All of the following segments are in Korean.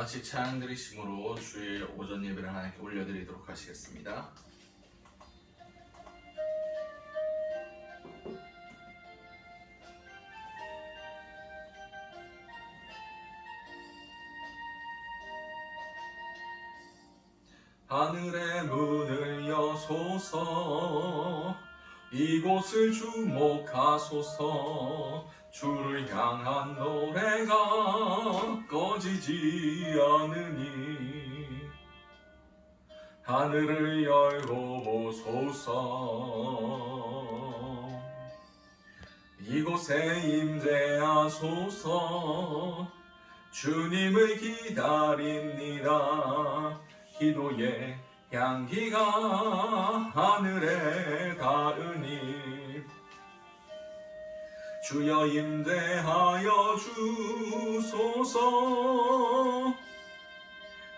다 같이 찬양 드리심으로 주일 오전 예배를 하나님께 올려드리도록 하시겠습니다. 하늘의 문을 여소서, 이곳을 주목하소서. 주를 향한 노래가 꺼지지 않으니 하늘을 열고 보소서. 이곳에 임재하소서. 주님을 기다립니다. 기도의 향기가 하늘에 닿으니 주여 임재하여 주소서.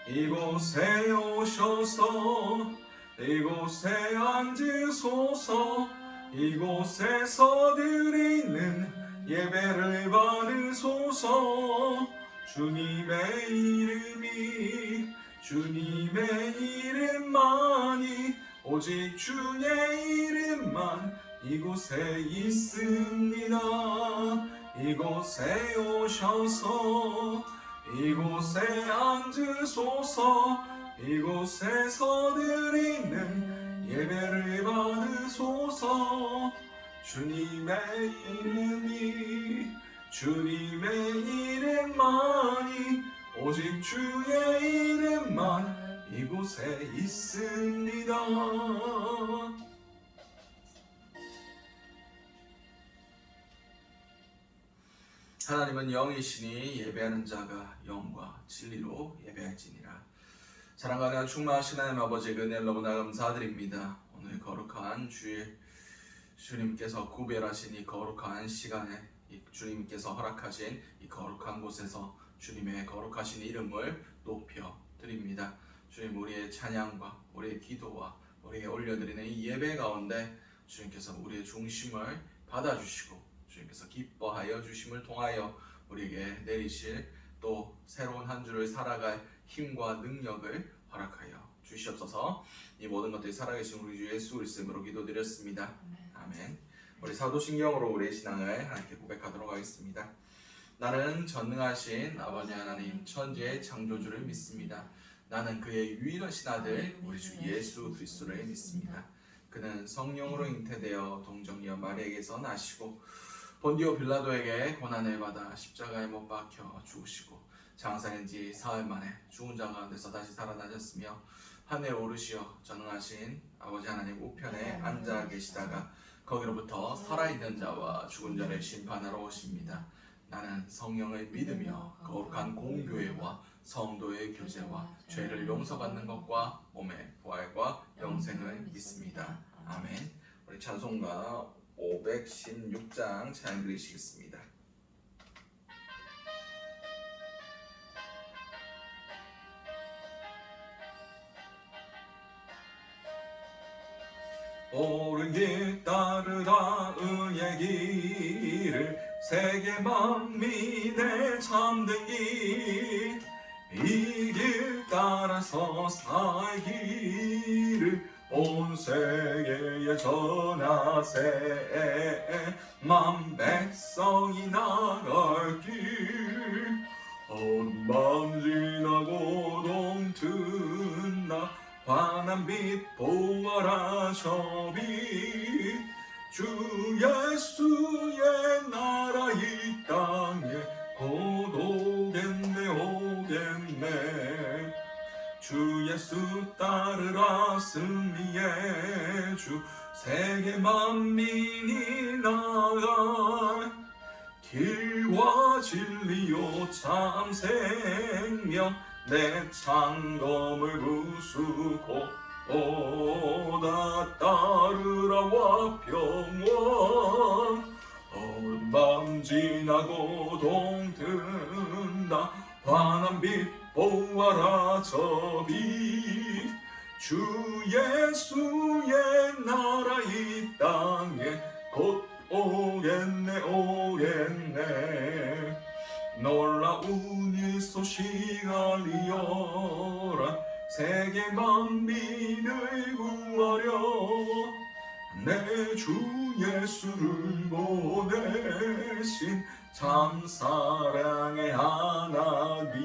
이곳에 오셔서 이곳에 앉으소서. 이곳에서 드리는 예배를 받으소서. 주님의 이름만이, 오직 주의 이름만 이곳에 있습니다. 이곳에 오셔서 이곳에 앉으소서. 이곳에서 드리는 예배를 받으소서. 주님의 이름만이, 오직 주의 이름만 이곳에 있습니다. 하나님은 영이시니 예배하는 자가 영과 진리로 예배할지니라. 사랑과 은혜가 충만하신 하나님 아버지의 은혜를 너무나 감사드립니다. 오늘 거룩한 주일, 주님께서 구별하신 이 거룩한 시간에, 주님께서 허락하신 이 거룩한 곳에서 주님의 거룩하신 이름을 높여 드립니다. 주님, 우리의 찬양과 우리의 기도와 우리의 올려드리는 이 예배 가운데 주님께서 우리의 중심을 받아주시고 주님께서 기뻐하여 주심을 통하여 우리에게 내리실 또 새로운 한 주를 살아갈 힘과 능력을 허락하여 주시옵소서. 이 모든 것들이 살아계신 우리 주 예수 그리스도로 기도드렸습니다. 아멘. 우리 사도신경으로 우리의 신앙을 하나님께 고백하도록 하겠습니다. 나는 전능하신 아버지 하나님 천지의 창조주를 믿습니다. 나는 그의 유일하신 아들 우리 주 예수 그리스도를 믿습니다. 그는 성령으로 잉태되어 동정녀 마리아에게서 나시고 본디오 빌라도에게 고난을 받아 십자가에 못 박혀 죽으시고 장사된 지 사흘 만에 죽은 자 가운데서 다시 살아나셨으며 하늘에 오르시어 전능하신 아버지 하나님 우편에 앉아 계시다가 거기로부터 살아있는 자와 죽은 자를 심판하러 오십니다. 나는 성령을 믿으며 거룩한 공교회와 성도의 교제와 죄를 용서받는 것과 몸의 부활과 영생을 믿습니다. 아멘. 우리 찬송가 516장 찬양 드리시겠습니다. 옳은 길 따르다 의의 길을 세계 만민의 참된 길, 이 길 따라서 살기를 온 세계에 전하세. 만 백성이 나갈 길, 어두운 밤 지나고 동튼다. 환한 빛 보아라 저 빛, 주 예수의 나라 이 땅에 곧 오겠네. 주 예수 따르라 승리의 주, 세계 만민이 나갈 길과 진리요 참 생명, 내 창검을 부수고 오다 따르라와 평원. 어두운 밤 지나고 동튼다. 환한 빛 보아라 저 빛, 주 예수의 나라 이 땅에 곧 오겠네. 놀라운 이 소식 알리어라. 세계 만민을 구하려 내 주 예수를 보내신 참 사랑의 하나님,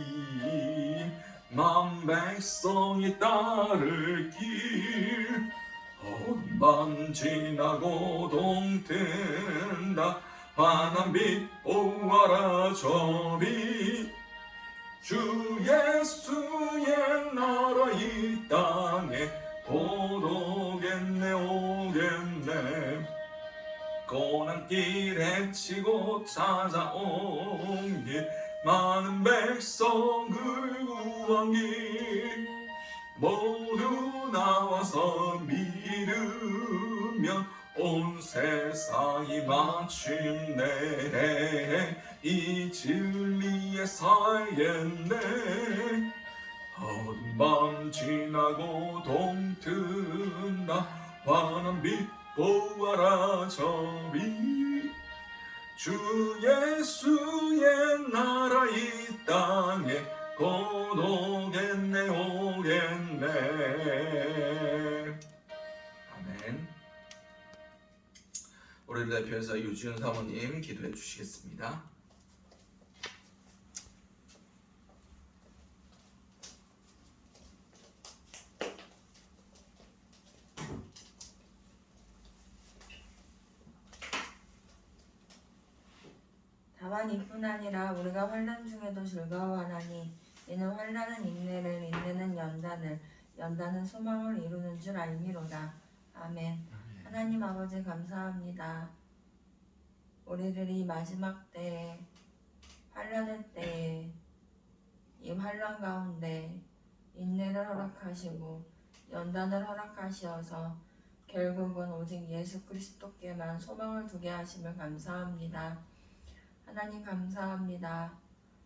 만 백성이 따를 길 험만 지나고 동튼다. 환한 빛 보아라 저리, 주 예수의 나라 이 땅에 곧 오겠네 오겠네. 고난길 헤치고 찾아온 길, 많은 백성을 구한 길, 모두 나와서 믿으면 온 세상이 마침내 이 진리에 살겠네. 어두운 밤 지나고 동튼다. 환한 빛 보아라 저리, 주 예수의 나라 이 땅에 곧 오겠네 오겠네. 아멘. 우리를 대표해서 유지은 사모님 기도해 주시겠습니다. 다만 이뿐 아니라 우리가 환난 중에도 즐거워하나니 이는 환난은 인내를, 인내는 연단을, 연단은 소망을 이루는 줄 알미로다. 아멘. 하나님 아버지 감사합니다. 우리를 이 마지막 때에, 환난의 때에, 이 환난 가운데 인내를 허락하시고 연단을 허락하시어서 결국은 오직 예수 그리스도께만 소망을 두게 하심을 감사합니다. 하나님 감사합니다.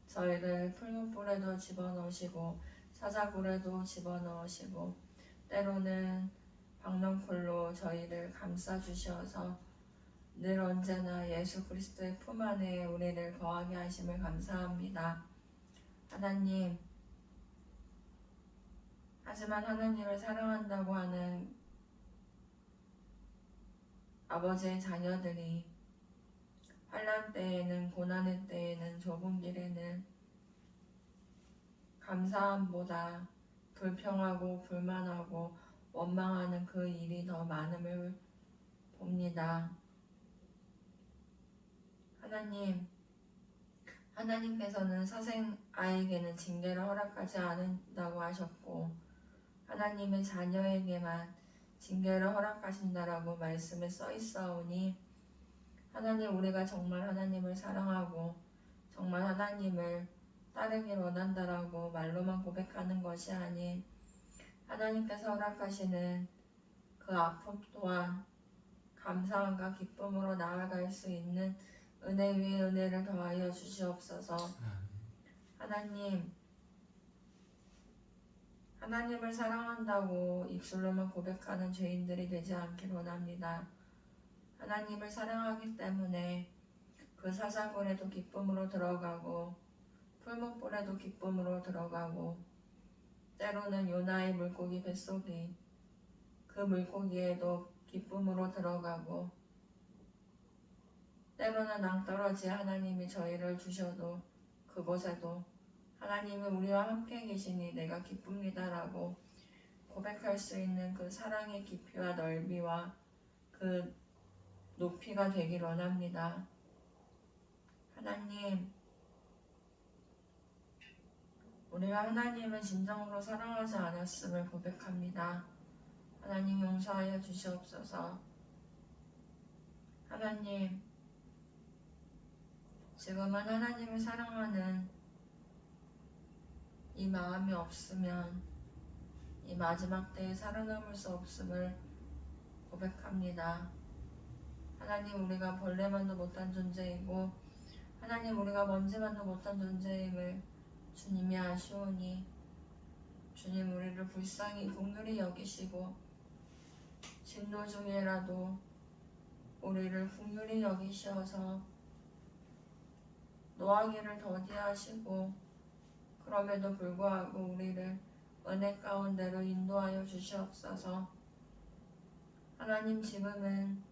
저희를 풀무불에도 집어넣으시고 사자굴에도 집어넣으시고 때로는 박넝쿨로 저희를 감싸주셔서 늘 언제나 예수 그리스도의 품 안에 우리를 거하게 하심을 감사합니다. 하나님, 하지만 하나님을 사랑한다고 하는 아버지의 자녀들이 환난 때에는, 고난의 때에는, 좁은 길에는 감사함보다 불평하고 불만하고 원망하는 그 일이 더 많음을 봅니다. 하나님, 하나님께서는 사생 아이에게는 징계를 허락하지 않는다고 하셨고 하나님의 자녀에게만 징계를 허락하신다라고 말씀에 써 있사오니 하나님, 우리가 정말 하나님을 사랑하고 정말 하나님을 따르길 원한다라고 말로만 고백하는 것이 아닌 하나님께서 허락하시는 그 아픔 또한 감사함과 기쁨으로 나아갈 수 있는 은혜 위에 은혜를 더하여 주시옵소서. 하나님, 하나님을 사랑한다고 입술로만 고백하는 죄인들이 되지 않길 원합니다. 하나님을 사랑하기 때문에 그 사자굴에도 기쁨으로 들어가고 풀무불에도 기쁨으로 들어가고 때로는 요나의 물고기 뱃속이 그 물고기에도 기쁨으로 들어가고 때로는 낭떠러지 하나님이 저희를 주셔도 그곳에도 하나님이 우리와 함께 계시니 내가 기쁩니다라고 고백할 수 있는 그 사랑의 깊이와 넓이와 그 높이가 되길 원합니다. 하나님, 우리가 하나님을 진정으로 사랑하지 않았음을 고백합니다. 하나님 용서하여 주시옵소서. 하나님, 지금은 하나님을 사랑하는 이 마음이 없으면 이 마지막 때에 살아남을 수 없음을 고백합니다. 하나님, 우리가 벌레만도 못한 존재이고 하나님, 우리가 먼지만도 못한 존재임을 주님이 아시오니 주님, 우리를 불쌍히 긍휼히 여기시고 진노 중에라도 우리를 긍휼히 여기셔서 노하기를 더디하시고 그럼에도 불구하고 우리를 은혜 가운데로 인도하여 주시옵소서. 하나님, 지금은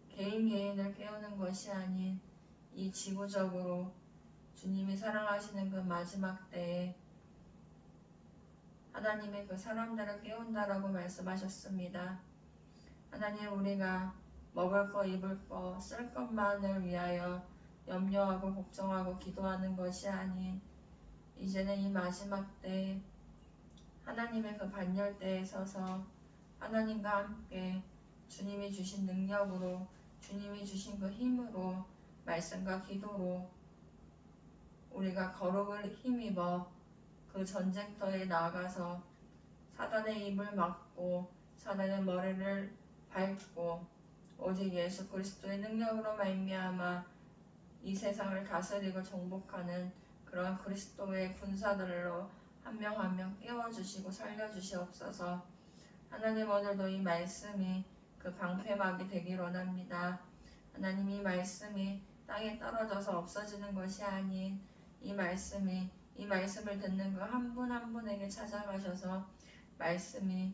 개인을 깨우는 것이 아닌 이 지구적으로 주님이 사랑하시는 그 마지막 때에 하나님의 그 사람들을 깨운다라고 말씀하셨습니다. 하나님, 우리가 먹을 거, 입을 거, 쓸 것만을 위하여 염려하고 걱정하고 기도하는 것이 아닌 이제는 이 마지막 때 하나님의 그 반열 때에 서서 하나님과 함께 주님이 주신 능력으로, 주님이 주신 그 힘으로, 말씀과 기도로 우리가 거룩을 힘입어 그 전쟁터에 나아가서 사단의 입을 막고 사단의 머리를 밟고 오직 예수 그리스도의 능력으로 말미암아 이 세상을 다스리고 정복하는 그런 그리스도의 군사들로 한 명 한 명 깨워주시고 살려주시옵소서. 하나님, 오늘도 이 말씀이 그 방패막이 되기를 원합니다. 하나님, 이 말씀이 땅에 떨어져서 없어지는 것이 아닌 이 말씀을 듣는 그 한 분 한 분에게 찾아가셔서 말씀이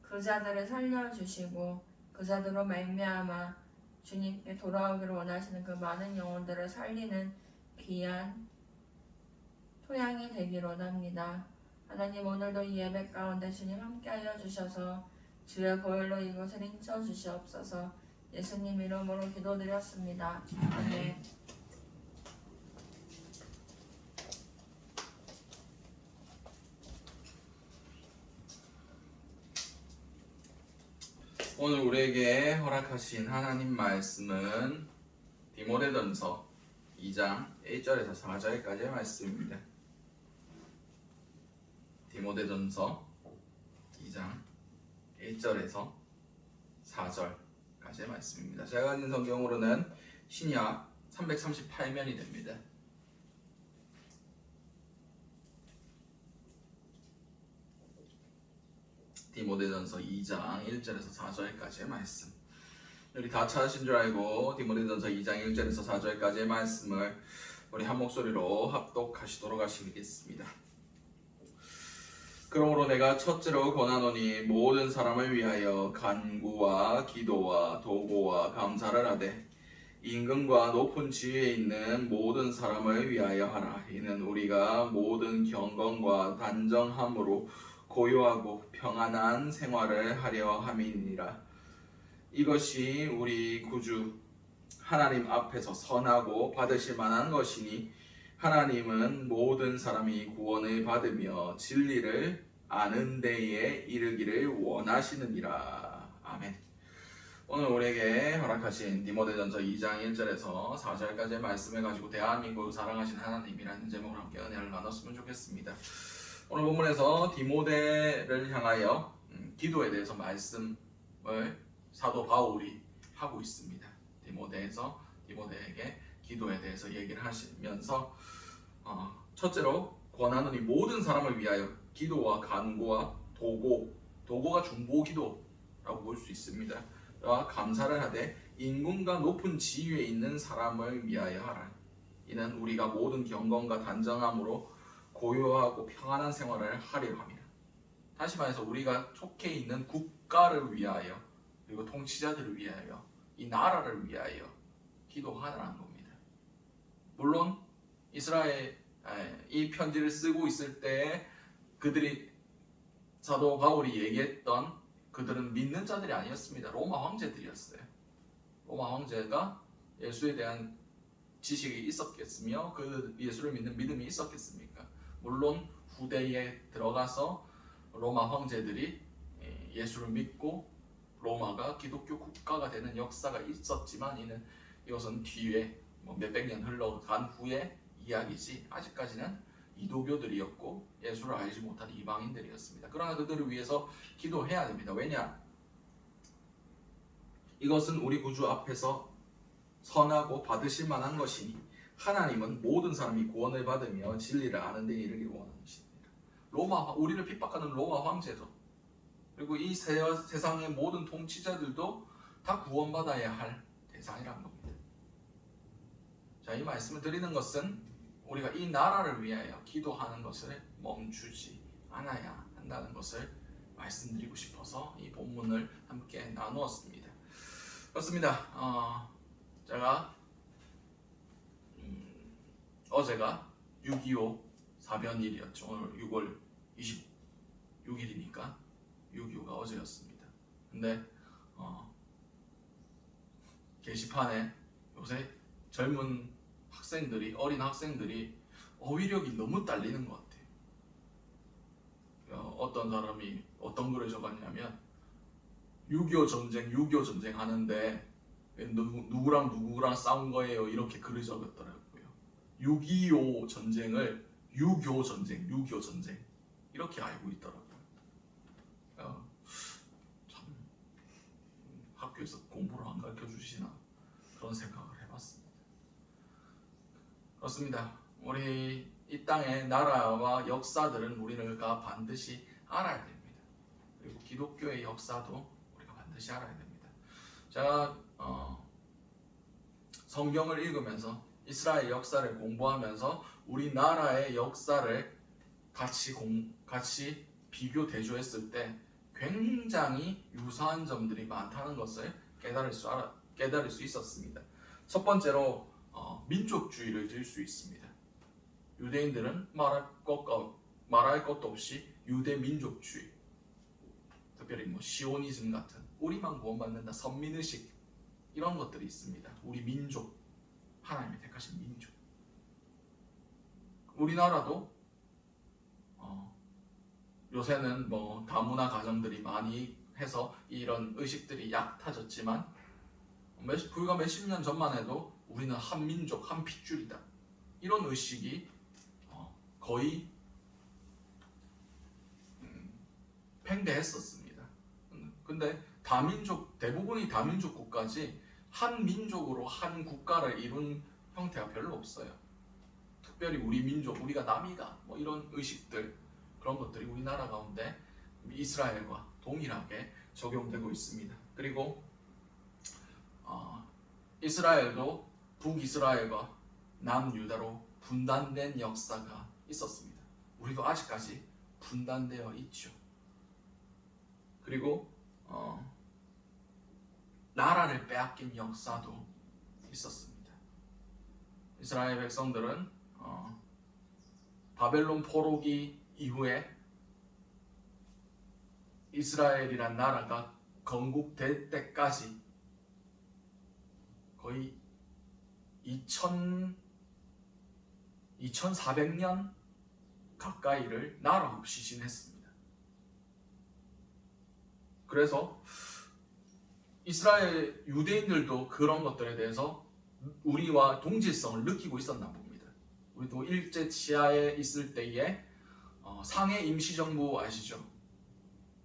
그 자들을 살려주시고 그 자들로 말미암아 주님께 돌아오기를 원하시는 그 많은 영혼들을 살리는 귀한 토양이 되기를 원합니다. 하나님, 오늘도 이 예배 가운데 주님 함께하여 주셔서 주의 보혈로 이곳을 인쳐 주시옵소서. 예수님 이름으로 기도드렸습니다. 아멘. 오늘 우리에게 허락하신 하나님 말씀은 디모데전서 2장 1절에서 4절까지의 말씀입니다. 디모데전서 2장 1절에서 4절까지의 말씀입니다. 제가 가진 성경으로는 신약 338면이 됩니다. 디모데전서 2장 1절에서 4절까지의 말씀. 우리 다 찾으신 줄 알고 디모데전서 2장 1절에서 4절까지의 말씀을 우리 한 목소리로 합독하시도록 하시겠습니다. 그러므로 내가 첫째로 권하노니 모든 사람을 위하여 간구와 기도와 도고와 감사를 하되 임금과 높은 지위에 있는 모든 사람을 위하여 하라. 이는 우리가 모든 경건과 단정함으로 고요하고 평안한 생활을 하려 함이니라. 이것이 우리 구주 하나님 앞에서 선하고 받으실 만한 것이니 하나님은 모든 사람이 구원을 받으며 진리를 아는 데에 이르기를 원하시느니라. 아멘. 오늘 우리에게 허락하신 디모데전서 2장 1절에서 4절까지의 말씀을 가지고 대한민국을 사랑하신 하나님이라는 제목으로 함께 은혜를 나눴으면 좋겠습니다. 오늘 본문에서 디모데를 향하여 기도에 대해서 말씀을 사도 바울이 하고 있습니다. 디모데에게 기도에 대해서 얘기를 하시면서 첫째로 권하노니 모든 사람을 위하여 기도와 간구와 도고가 중보기도라고 볼 수 있습니다. 와 감사를 하되 임금과 높은 지위에 있는 사람을 위하여 하라. 이는 우리가 모든 경건과 단정함으로 고요하고 평안한 생활을 하려 함이라. 다시 말해서 우리가 속해 있는 국가를 위하여 그리고 통치자들을 위하여 이 나라를 위하여 기도하라는 겁니다. 물론 이스라엘 이 편지를 쓰고 있을 때 그들이 사도 바울이 얘기했던 그들은 믿는 자들이 아니었습니다. 로마 황제들이었어요. 로마 황제가 예수에 대한 지식이 있었겠으며 그 예수를 믿는 믿음이 있었겠습니까? 물론 후대에 들어가서 로마 황제들이 예수를 믿고 로마가 기독교 국가가 되는 역사가 있었지만 이것은 뒤에 몇백 년 흘러간 후의 이야기지 아직까지는 이도교들이었고 예수를 알지 못한 이방인들이었습니다. 그러나 그들을 위해서 기도해야 됩니다. 왜냐? 이것은 우리 구주 앞에서 선하고 받으실 만한 것이니 하나님은 모든 사람이 구원을 받으며 진리를 아는 데 이르기를 원하는 것입니다. 우리를 핍박하는 로마 황제도 그리고 이 세상의 모든 통치자들도 다 구원받아야 할 대상이라는 겁니다. 자, 이 말씀을 드리는 것은 우리가 이 나라를 위하여 기도하는 것을 멈추지 않아야 한다는 것을 말씀드리고 싶어서 이 본문을 함께 나누었습니다. 그렇습니다. 제가 어제가 6.25 사변일이었죠. 오늘 6월 26일이니까 6.25가 어제였습니다. 근데 게시판에 요새 젊은 학생들이, 어린 학생들이 어휘력이 너무 딸리는 것 같아요. 어떤 사람이 어떤 글을 적었냐면 6.25 전쟁 하는데 누구랑 누구랑 싸운 거예요, 이렇게 글을 적었더라고요. 6.25 전쟁을 6.25 전쟁 이렇게 알고 있더라고요. 참 학교에서 공부를 안 가르쳐 주시나 그런 생각을 해봤습니다. 그렇습니다. 우리 이 땅의 나라와 역사들은 우리가 반드시 알아야 됩니다. 그리고 기독교의 역사도 우리가 반드시 알아야 됩니다. 제가 성경을 읽으면서 이스라엘 역사를 공부하면서 우리나라의 역사를 같이 비교 대조했을 때 굉장히 유사한 점들이 많다는 것을 깨달을 수 있었습니다. 첫 번째로 민족주의를 들 수 있습니다. 유대인들은 말할 것도 없이 유대 민족주의, 특별히 시오니즘 같은 우리만 구원받는다, 선민의식 이런 것들이 있습니다. 우리 민족, 하나님이 택하신 민족. 우리나라도 요새는 다문화 가정들이 많이 해서 이런 의식들이 얕아졌지만 불과 몇십 년 전만 해도 우리는 한 민족, 한 핏줄이다, 이런 의식이 거의 팽배했었습니다. 근데 대부분이 다민족 국가지 한 민족으로 한 국가를 이룬 형태가 별로 없어요. 특별히 우리 민족, 우리가 남이다, 이런 의식들, 그런 것들이 우리나라 가운데 이스라엘과 동일하게 적용되고 있습니다. 그리고 이스라엘도 북이스라엘과 남유다로 분단된 역사가 있었습니다. 우리도 아직까지 분단되어 있죠. 그리고 나라를 빼앗긴 역사도 있었습니다. 이스라엘 백성들은 바벨론 포로기 이후에 이스라엘이란 나라가 건국될 때까지 거의 2400년 가까이를 나라 없이 지냈습니다. 그래서 이스라엘 유대인들도 그런 것들에 대해서 우리와 동질성을 느끼고 있었나 봅니다. 우리도 일제 치하에 있을 때에 상해 임시정부 아시죠?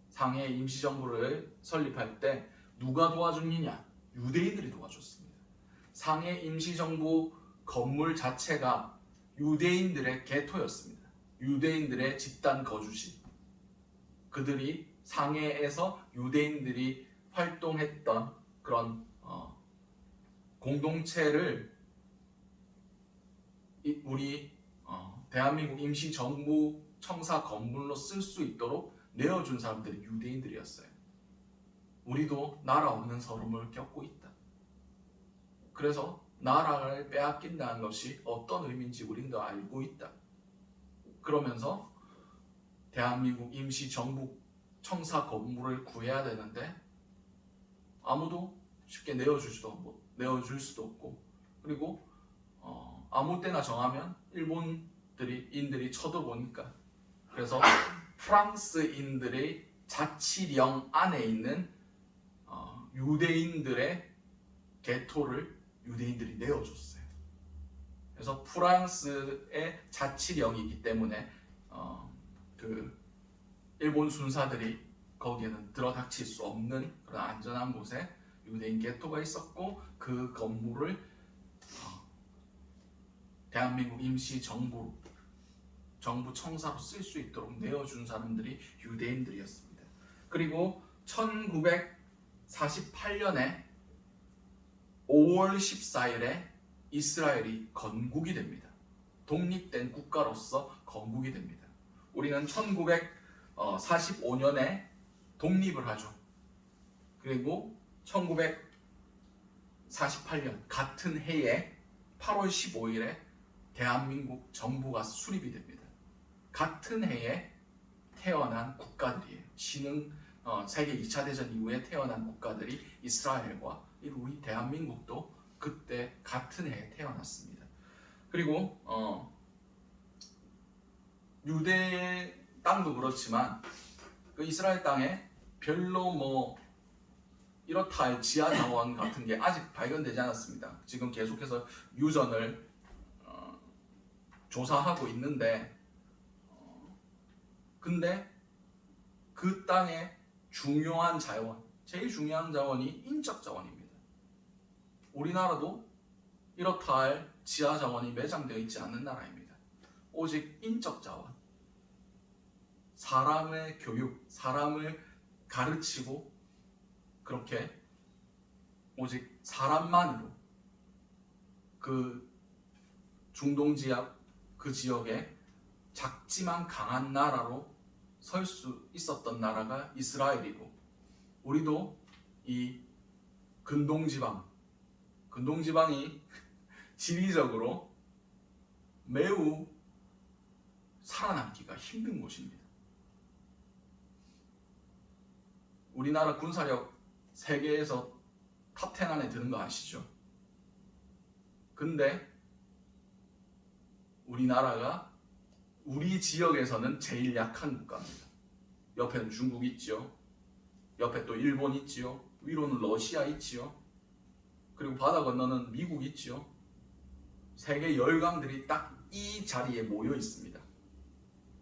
상해 임시정부를 설립할 때 누가 도와줬느냐? 유대인들이 도와줬습니다. 상해 임시정부 건물 자체가 유대인들의 개토였습니다. 유대인들의 집단 거주지. 그들이 상해에서 유대인들이 활동했던 그런 공동체를 우리 대한민국 임시정부 청사 건물로 쓸 수 있도록 내어준 사람들이 유대인들이었어요. 우리도 나라 없는 서름을 겪고 있다. 그래서 나라를 빼앗긴다는 것이 어떤 의미인지 우리는 더 알고 있다. 그러면서 대한민국 임시정부 청사 건물을 구해야 되는데 아무도 쉽게 내어줄 수도 없고, 그리고 아무 때나 정하면 인들이 쳐들어오니까, 그래서 프랑스인들의 자치령 안에 있는 유대인들의 개토를 유대인들이 내어줬어요. 그래서 프랑스의 자치령이기 때문에 그 일본 순사들이 거기에는 들어닥칠 수 없는 그런 안전한 곳에 유대인 개토가 있었고, 그 건물을 대한민국 임시정부 청사로 쓸 수 있도록 내어준 사람들이 유대인들이었습니다. 그리고 1948년에 5월 14일에 이스라엘이 건국이 됩니다. 독립된 국가로서 건국이 됩니다. 우리는 1945년에 독립을 하죠. 그리고 1948년 같은 해에 8월 15일에 대한민국 정부가 수립이 됩니다. 같은 해에 태어난 국가들이에요. 세계 2차 대전 이후에 태어난 국가들이 이스라엘과 우리 대한민국도 그때 같은 해에 태어났습니다. 그리고 유대 땅도 그렇지만 그 이스라엘 땅에 별로 뭐 이렇다 할 지하 자원 같은 게 아직 발견되지 않았습니다. 지금 계속해서 유전을 조사하고 있는데 근데 그 땅의 중요한 자원, 제일 중요한 자원이 인적 자원입니다. 우리나라도 이렇다 할 지하 자원이 매장되어 있지 않는 나라입니다. 오직 인적 자원, 사람의 교육, 사람을 가르치고 그렇게 오직 사람만으로 그 중동 지역 그 지역에 작지만 강한 나라로 설 수 있었던 나라가 이스라엘이고 우리도 이 근동지방이 지리적으로 매우 살아남기가 힘든 곳입니다. 우리나라 군사력 세계에서 탑10 안에 드는 거 아시죠? 근데 우리나라가 우리 지역에서는 제일 약한 국가입니다. 옆에는 중국 있지요. 옆에 또 일본 있지요. 위로는 러시아 있지요. 그리고 바다 건너는 미국 있지요. 세계 열강들이 딱 이 자리에 모여 있습니다.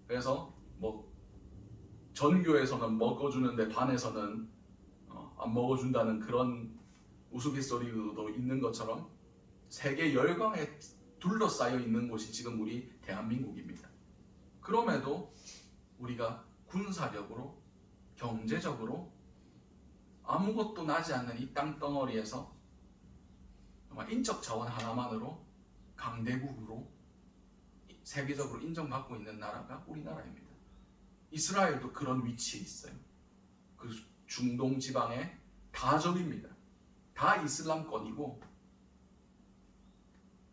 그래서 뭐 전교에서는 먹어주는데 반에서는 안 먹어준다는 그런 우스갯소리도 있는 것처럼 세계 열강에 둘러싸여 있는 곳이 지금 우리 대한민국입니다. 그럼에도 우리가 군사력으로, 경제적으로 아무것도 나지 않는 이 땅덩어리에서 정말 인적 자원 하나만으로 강대국으로 세계적으로 인정받고 있는 나라가 우리나라입니다. 이스라엘도 그런 위치에 있어요. 그 중동 지방의 다적입니다. 다 이슬람권이고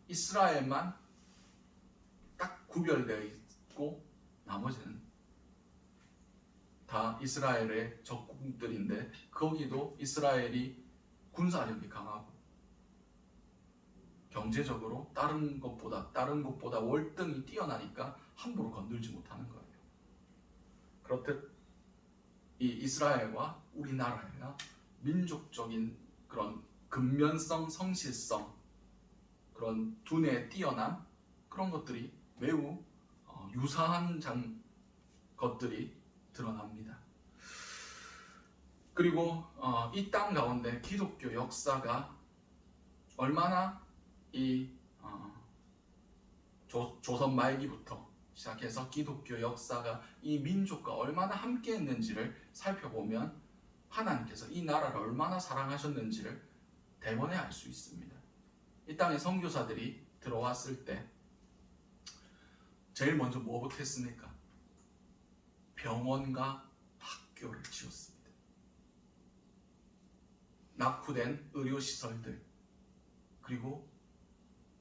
이스라엘만 딱 구별되어 있고 나머지는 다 이스라엘의 적국들인데 거기도 이스라엘이 군사력이 강하고 경제적으로 다른 곳보다 월등히 뛰어나니까 함부로 건들지 못하는 거예요. 그렇듯 이 이스라엘과 우리나라가 민족적인 그런 근면성, 성실성, 그런 두뇌에 뛰어난 그런 것들이 매우 유사한 것들이 드러납니다. 그리고 이 땅 가운데 기독교 역사가 얼마나 이 조선 말기부터 시작해서 기독교 역사가 이 민족과 얼마나 함께 했는지를 살펴보면 하나님께서 이 나라를 얼마나 사랑하셨는지를 대번에 알 수 있습니다. 이 땅에 선교사들이 들어왔을 때 제일 먼저 뭐부터 했습니까? 병원과 학교를 지었습니다. 낙후된 의료시설들, 그리고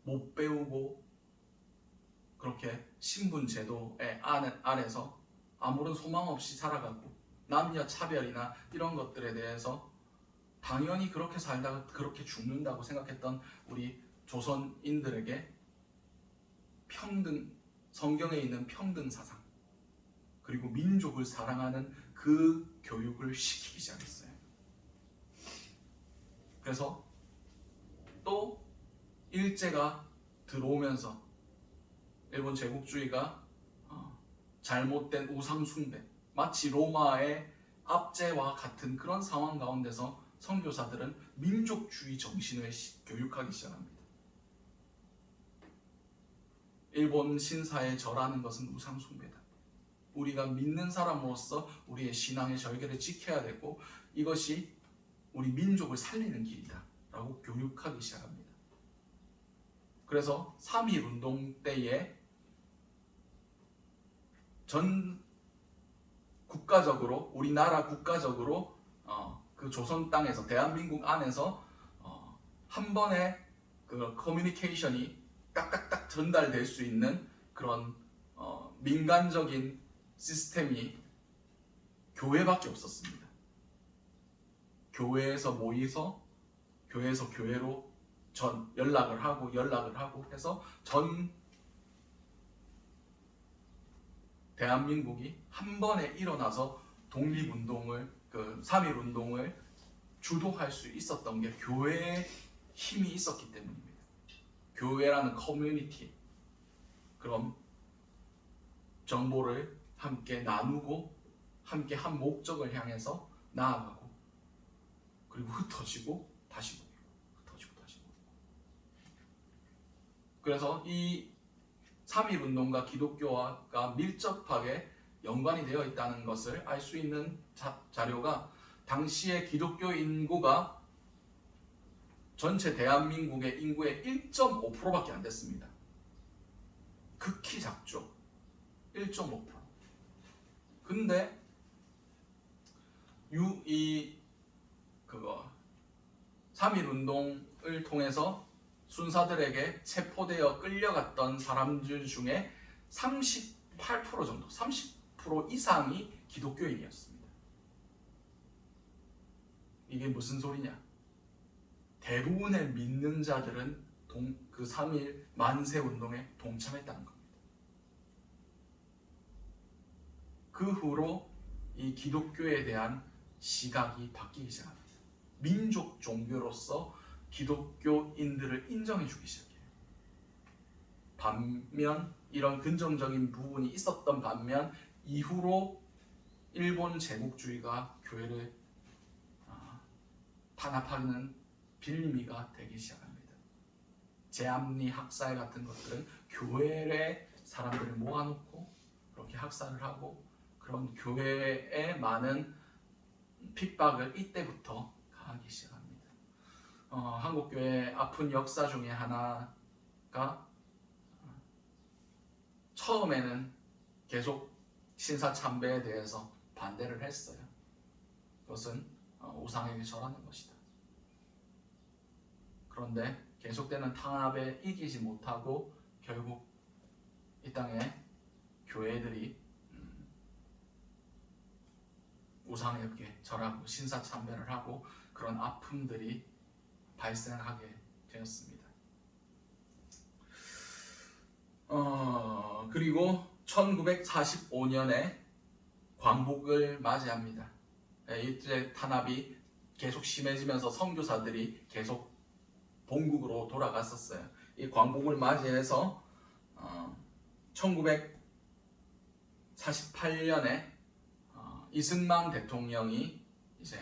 못 배우고 그렇게 신분제도의 안에서 아무런 소망 없이 살아가고 남녀 차별이나 이런 것들에 대해서 당연히 그렇게 살다가 그렇게 죽는다고 생각했던 우리 조선인들에게 성경에 있는 평등 사상, 그리고 민족을 사랑하는 그 교육을 시키기 시작했어요. 그래서 또 일제가 들어오면서 일본 제국주의가 잘못된 우상 숭배, 마치 로마의 압제와 같은 그런 상황 가운데서 선교사들은 민족주의 정신을 교육하기 시작합니다. 일본 신사에 절하는 것은 우상 숭배다. 우리가 믿는 사람으로서 우리의 신앙의 절개를 지켜야 되고 이것이 우리 민족을 살리는 길이다 라고 교육하기 시작합니다. 그래서 3.1운동 때에 전 국가적으로 우리나라 국가적으로 그 조선 땅에서 대한민국 안에서 한 번에 그 커뮤니케이션이 딱딱딱 전달될 수 있는 그런 민간적인 시스템이 교회밖에 없었습니다. 교회에서 모이서 교회에서 교회로 연락을 하고 해서 전 대한민국이 한 번에 일어나서 독립운동을 그 3.1운동을 주도할 수 있었던 게 교회의 힘이 있었기 때문입니다. 교회라는 커뮤니티, 그럼 정보를 함께 나누고 함께 한 목적을 향해서 나아가고 그리고 흩어지고 다시 모이고 흩어지고 다시 모이고. 그래서 이 3.1운동과 기독교가 밀접하게 연관이 되어 있다는 것을 알 수 있는 자료가 당시의 기독교 인구가 전체 대한민국의 인구의 1.5%밖에 안 됐습니다. 극히 작죠. 1.5%. 근데 그거 3.1운동을 통해서 순사들에게 체포되어 끌려갔던 사람들 중에 38% 정도, 30% 이상이 기독교인이었습니다. 이게 무슨 소리냐? 대부분의 믿는 자들은 그 3.1 만세 운동에 동참했다는 겁니다. 그 후로 이 기독교에 대한 시각이 바뀌기 시작합니다. 민족 종교로서 기독교인들을 인정해주기 시작해요. 반면 이런 긍정적인 부분이 있었던 반면 이후로 일본 제국주의가 교회를 탄압하는 빌미가 되기 시작합니다. 제암리 학살 같은 것들은 교회에 사람들을 모아놓고 그렇게 학살을 하고 그런 교회에 많은 핍박을 이때부터 가하기 시작합니다. 한국교회의 아픈 역사 중에 하나가 처음에는 계속 신사참배에 대해서 반대를 했어요. 그것은 우상에게 절하는 것이다. 그런데 계속되는 탄압에 이기지 못하고 결국 이 땅에 교회들이 우상에게 절하고 신사참배를 하고 그런 아픔들이 발생하게 되었습니다. 그리고 1945년에 광복을 맞이합니다. 이때 탄압이 계속 심해지면서 선교사들이 계속 본국으로 돌아갔었어요. 이 광복을 맞이해서 1948년에 이승만 대통령이 이제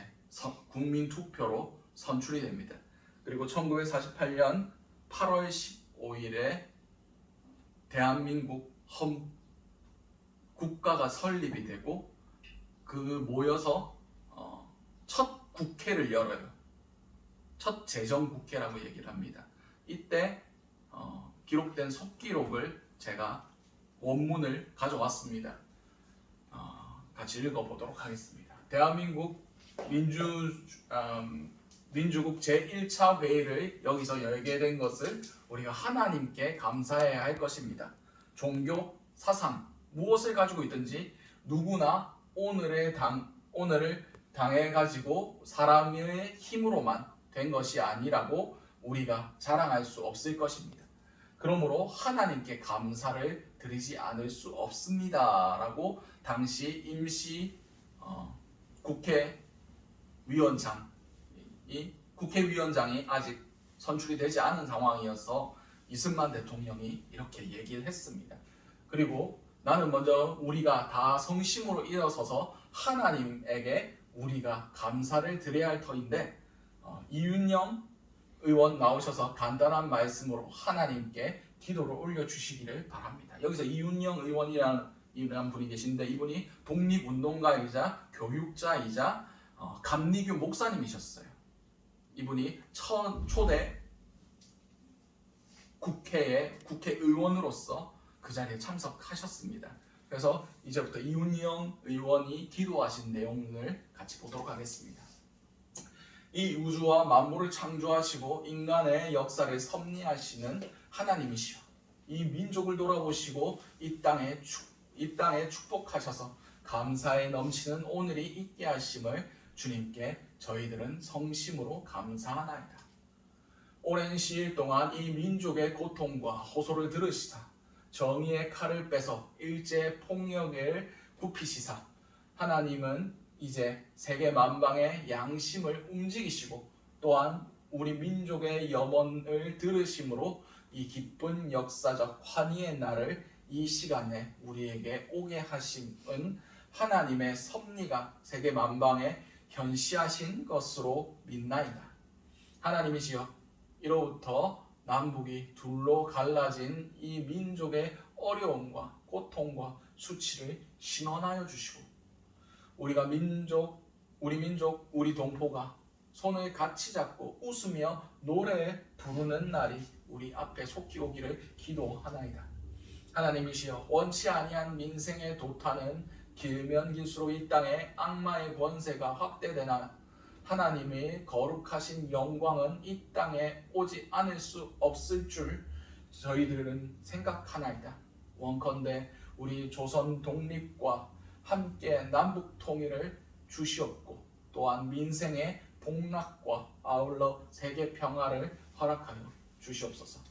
국민 투표로 선출이 됩니다. 그리고 1948년 8월 15일에 대한민국 국가가 설립이 되고 그 모여서 첫 국회를 열어요. 첫 재정국회라고 얘기를 합니다. 이때 기록된 속기록을 제가 원문을 가져왔습니다. 같이 읽어보도록 하겠습니다. 대한민국 민주국 제1차 회의를 여기서 열게 된 것을 우리가 하나님께 감사해야 할 것입니다. 종교, 사상, 무엇을 가지고 있든지 누구나 오늘을 당해가지고 사람의 힘으로만 된 것이 아니라고 우리가 자랑할 수 없을 것입니다. 그러므로 하나님께 감사를 드리지 않을 수 없습니다. 라고 당시 임시 국회의원장이 아직 선출이 되지 않은 상황이어서 이승만 대통령이 이렇게 얘기를 했습니다. 그리고 나는 먼저 우리가 다 성심으로 일어서서 하나님에게 우리가 감사를 드려야 할 터인데 이윤영 의원 나오셔서 간단한 말씀으로 하나님께 기도를 올려주시기를 바랍니다. 여기서 이윤영 의원이라는 분이 계신데 이분이 독립운동가이자 교육자이자 감리교 목사님이셨어요. 이분이 초대 국회의원으로서 그 자리에 참석하셨습니다. 그래서 이제부터 이훈영 의원이 기도하신 내용을 같이 보도록 하겠습니다. 이 우주와 만물을 창조하시고 인간의 역사를 섭리하시는 하나님이시여, 이 민족을 돌아보시고 이 땅에 축복하셔서 감사에 넘치는 오늘이 있게 하심을 주님께 저희들은 성심으로 감사하나이다. 오랜 시일 동안 이 민족의 고통과 호소를 들으시사 정의의 칼을 빼서 일제 폭력을 굽히시사 하나님은 이제 세계 만방의 양심을 움직이시고 또한 우리 민족의 염원을 들으심으로 이 기쁜 역사적 환희의 날을 이 시간에 우리에게 오게 하심은 하나님의 섭리가 세계 만방에 현시하신 것으로 믿나이다. 하나님이시여, 이로부터 남북이 둘로 갈라진 이 민족의 어려움과 고통과 수치를 신원하여 주시고 우리 민족, 우리 동포가 손을 같이 잡고 웃으며 노래 부르는 날이 우리 앞에 속히 오기를 기도하나이다. 하나님이시여, 원치 아니한 민생의 도탄은 길면 길수록 이 땅에 악마의 권세가 확대되나 하나님의 거룩하신 영광은 이 땅에 오지 않을 수 없을 줄 저희들은 생각하나이다. 원컨대 우리 조선 독립과 함께 남북 통일을 주시옵고 또한 민생의 복락과 아울러 세계 평화를 허락하여 주시옵소서.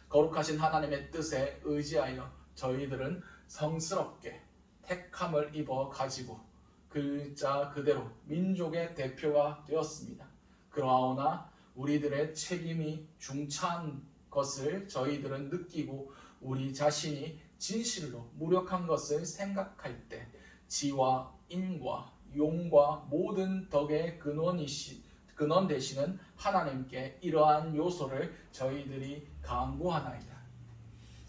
거룩하신 하나님의 뜻에 의지하여 저희들은 성스럽게 택함을 입어 가지고 글자 그대로 민족의 대표가 되었습니다. 그러하오나 우리들의 책임이 중차한 것을 저희들은 느끼고 우리 자신이 진실로 무력한 것을 생각할 때 지와 인과 용과 모든 덕의 근원 되시는 하나님께 이러한 요소를 저희들이 간구하나이다.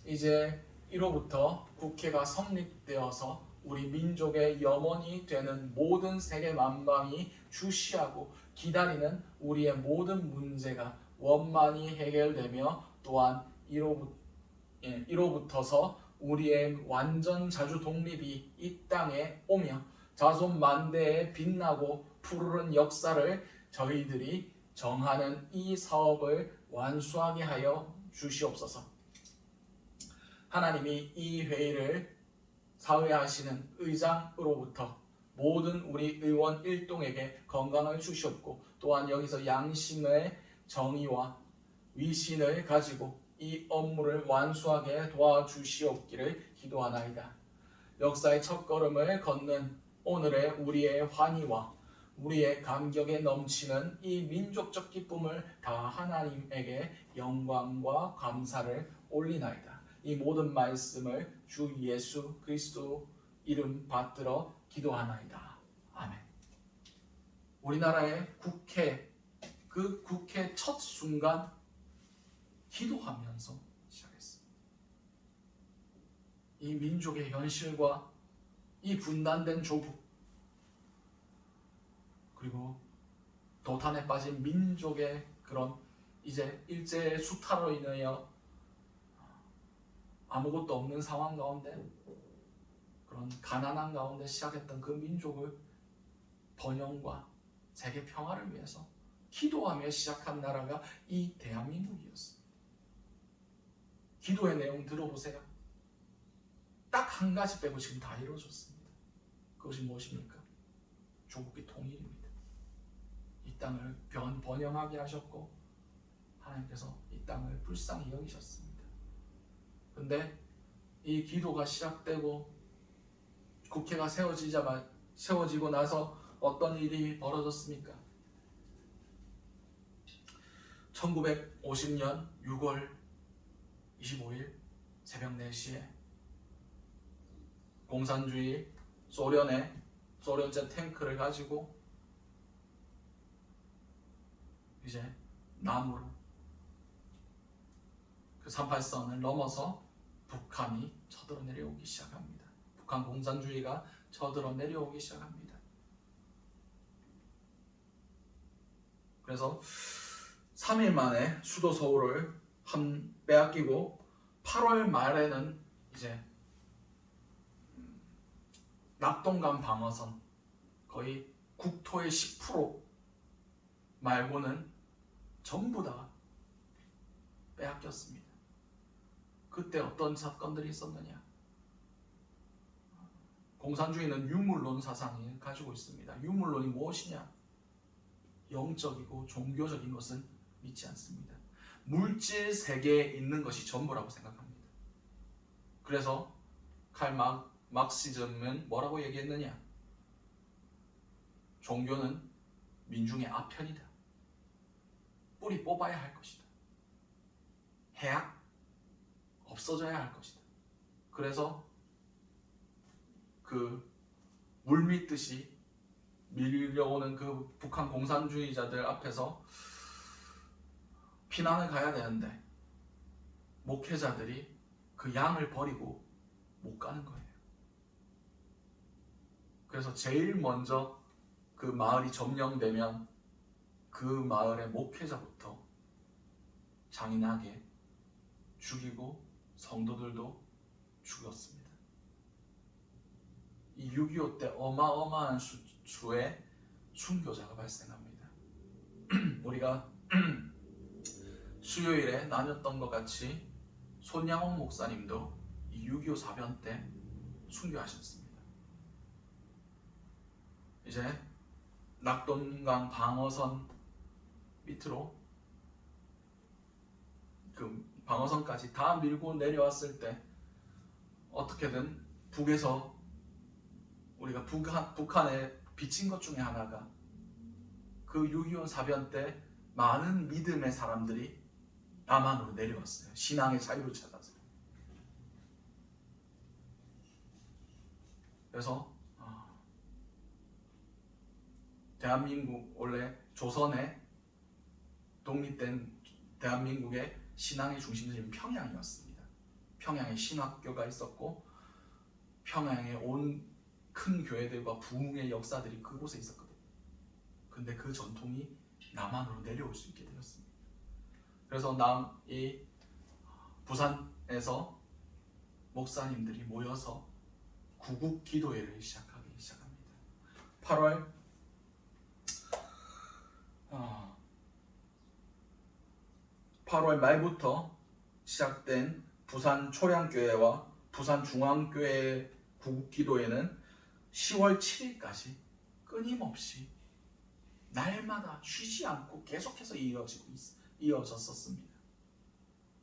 이제 이로부터 국회가 성립되어서 우리 민족의 염원이 되는 모든 세계 만방이 주시하고 기다리는 우리의 모든 문제가 원만히 해결되며 또한 이로부터서 우리의 완전 자주 독립이 이 땅에 오며 자손 만대에 빛나고 푸르른 역사를 저희들이 정하는 이 사업을 완수하게 하여 주시옵소서. 하나님이 이 회의를 사회하시는 의장으로부터 모든 우리 의원 일동에게 건강을 주시옵고 또한 여기서 양심의 정의와 위신을 가지고 이 업무를 완수하게 도와주시옵기를 기도하나이다. 역사의 첫걸음을 걷는 오늘의 우리의 환희와 우리의 감격에 넘치는 이 민족적 기쁨을 다 하나님에게 영광과 감사를 올리나이다. 이 모든 말씀을 주 예수 그리스도 이름 받들어 기도하나이다. 아멘. 우리나라의 국회, 그 국회 첫 순간 기도하면서 시작했습니다. 이 민족의 현실과 이 분단된 조국 그리고 도탄에 빠진 민족의 그런 이제 일제의 수탈로 인하여 아무것도 없는 상황 가운데 그런 가난한 가운데 시작했던 그 민족을 번영과 세계 평화를 위해서 기도하며 시작한 나라가 이 대한민국이었습니다. 기도의 내용 들어보세요. 딱 한 가지 빼고 지금 다 이루어졌습니다. 그것이 무엇입니까? 조국의 통일입니다. 이 땅을 번영하게 하셨고 하나님께서 이 땅을 불쌍히 여기셨습니다. 근데 이 기도가 시작되고 국회가 세워지고 나서 어떤 일이 벌어졌습니까? 1950년 6월 25일 새벽 4시에 공산주의 소련제 탱크를 가지고 이제 남으로 그 38선을 넘어서 북한이 쳐들어 내려오기 시작합니다. 북한 공산주의가 쳐들어 내려오기 시작합니다. 그래서 3일 만에 수도 서울을 빼앗기고 8월 말에는 이제 낙동강 방어선 거의 국토의 10% 말고는 전부 다 빼앗겼습니다. 그때 어떤 사건들이 있었느냐? 공산주의는 유물론 사상을 가지고 있습니다. 유물론이 무엇이냐? 영적이고 종교적인 것은 믿지 않습니다. 물질 세계에 있는 것이 전부라고 생각합니다. 그래서 막시즘은 뭐라고 얘기했느냐? 종교는 민중의 아편이다. 뿌리 뽑아야 할 것이다. 해악 없어져야 할 것이다. 그래서 그 물밀듯이 밀려오는 그 북한 공산주의자들 앞에서 피난을 가야 되는데 목회자들이 그 양을 버리고 못 가는 거예요. 그래서 제일 먼저 그 마을이 점령되면 그 마을의 목회자부터 잔인하게 죽이고 성도들도 죽였습니다. 이 6.25 때 어마어마한 수의 순교자가 발생합니다. 우리가 수요일에 나눴던 것 같이 손양원 목사님도 이 6.25 사변 때 순교하셨습니다. 이제 낙동강 방어선 밑으로 그 방어선까지 다 밀고 내려왔을 때 어떻게든 북에서 우리가 북한에 비친 것 중에 하나가 그 6.25 사변 때 많은 믿음의 사람들이 남한으로 내려왔어요. 신앙의 자유를 찾아서. 그래서 대한민국 원래 조선에 독립된 대한민국의 신앙의 중심지는 평양이었습니다. 평양에 신학교가 있었고 평양에 온 큰 교회들과 부흥의 역사들이 그곳에 있었거든요. 근데 그 전통이 남한으로 내려올 수 있게 되었습니다. 그래서 이 부산에서 목사님들이 모여서 구국 기도회를 시작합니다. 8월 말부터 시작된 부산 초량교회와 부산 중앙교회 구국 기도회는 10월 7일까지 끊임없이 날마다 쉬지 않고 계속해서 이어졌었습니다.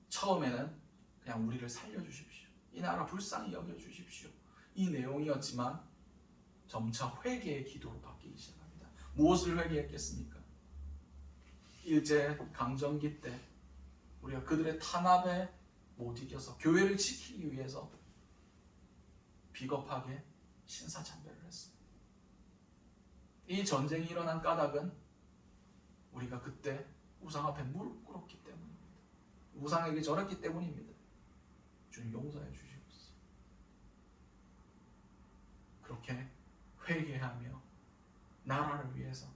처음에는 그냥 우리를 살려주십시오. 이 나라 불쌍히 여겨주십시오. 이 내용이었지만 점차 회개의 기도로 바뀌기 시작합니다. 무엇을 회개했겠습니까? 일제 강점기 때 우리가 그들의 탄압에 못 이겨서 교회를 지키기 위해서 비겁하게 신사참배를 했습니다. 이 전쟁이 일어난 까닭은 우리가 그때 우상 앞에 무릎 꿇었기 때문입니다. 우상에게 절했기 때문입니다. 주님 용서해 주시옵소서. 그렇게 회개하며 나라를 위해서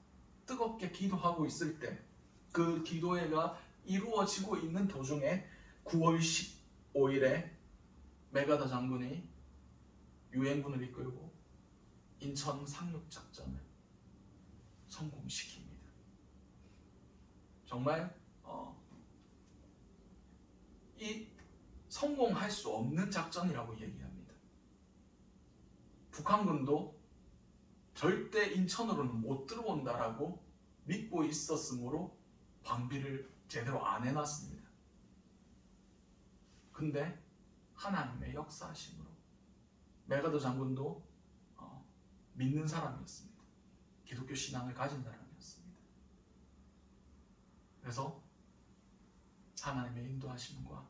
뜨겁게 기도하고 있을 때 그 기도회가 이루어지고 있는 도중에 9월 15일에 메가더 장군이 유엔군을 이끌고 인천 상륙작전을 성공시킵니다. 정말 이 성공할 수 없는 작전이라고 얘기합니다. 북한군도 절대 인천으로는 못 들어온다라고 믿고 있었으므로 방비를 제대로 안 해놨습니다. 근데 하나님의 역사하심으로 메가더 장군도 믿는 사람이었습니다. 기독교 신앙을 가진 사람이었습니다. 그래서 하나님의 인도하심과